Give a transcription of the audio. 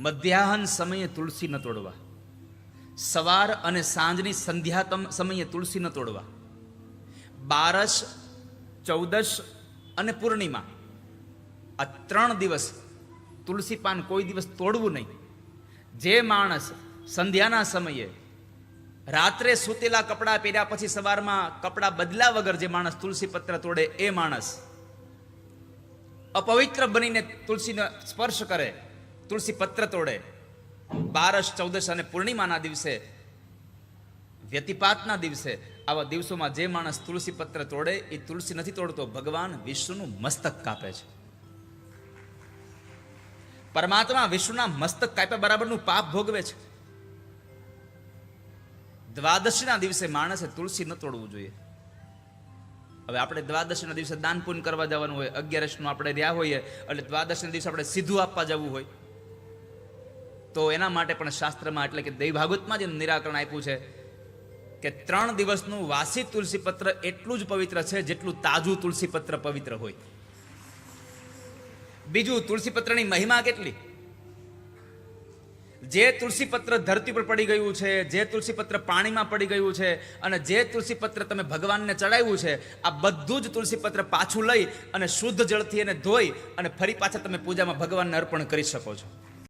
મધ્યાહન સમયે તુલસી ન તોડવા, સવાર અને સાંજની સંધ્યા સમયે તુલસી ન તોડવા, બારસ, ચૌદશ અને પૂર્ણિમા આ 3 દિવસ તુલસી પાન કોઈ દિવસ તોડવું નહીં. જે માણસ સંધ્યાના સમયે રાત્રે સૂતેલા કપડાં પહેર્યા પછી સવારમાં કપડાં બદલા વગર જે માણસ તુલસી પત્ર તોડે એ માણસ અપવિત્ર બનીને તુલસીનો સ્પર્શ કરે, તુલસી પત્ર તોડે. બારસ, ચૌદશ અને પૂર્ણિમાના દિવસે, વ્યતિપાતના દિવસે, આવા દિવસોમાં જે માણસ તુલસી પત્ર તોડે એ તુલસી નથી તોડતો, ભગવાન વિષ્ણુનું મસ્તક કાપે છે. પરમાત્મા વિષ્ણુના મસ્તક કાપ્યા બરાબરનું પાપ ભોગવે છે. દ્વાદશીના દિવસે માણસે તુલસી ન તોડવું જોઈએ. હવે આપણે દ્વાદશીના દિવસે દાન પુણ્ય કરવા જવાનું હોય, 11નું આપણે રહ્યા હોઈએ એટલે દ્વાદશીના દિવસે આપણે સીધું આપવા જવું હોય તો એના માટે પણ શાસ્ત્રમાં એટલે કે દૈવ ભાગવતમાં જે નિરાકરણ આપ્યું છે કે 3 દિવસનું વાસી તુલસી પત્ર એટલું જ પવિત્ર છે જેટલું તાજું તુલસી પત્ર પવિત્ર હોય. બીજું, તુલસી પત્રની મહિમા કેટલી. જે તુલસી પત્ર ધરતી પર પડી ગયું છે, જે તુલસી પત્ર પાણીમાં પડી ગયું છે અને જે તુલસી પત્ર તમે ભગવાનને ચડાવ્યું છે, આ બધું જ તુલસી પત્ર પાછું લઈ અને શુદ્ધ જળથી એને ધોઈ અને ફરી પાછા તમે પૂજામાં ભગવાનને અર્પણ કરી શકો છો.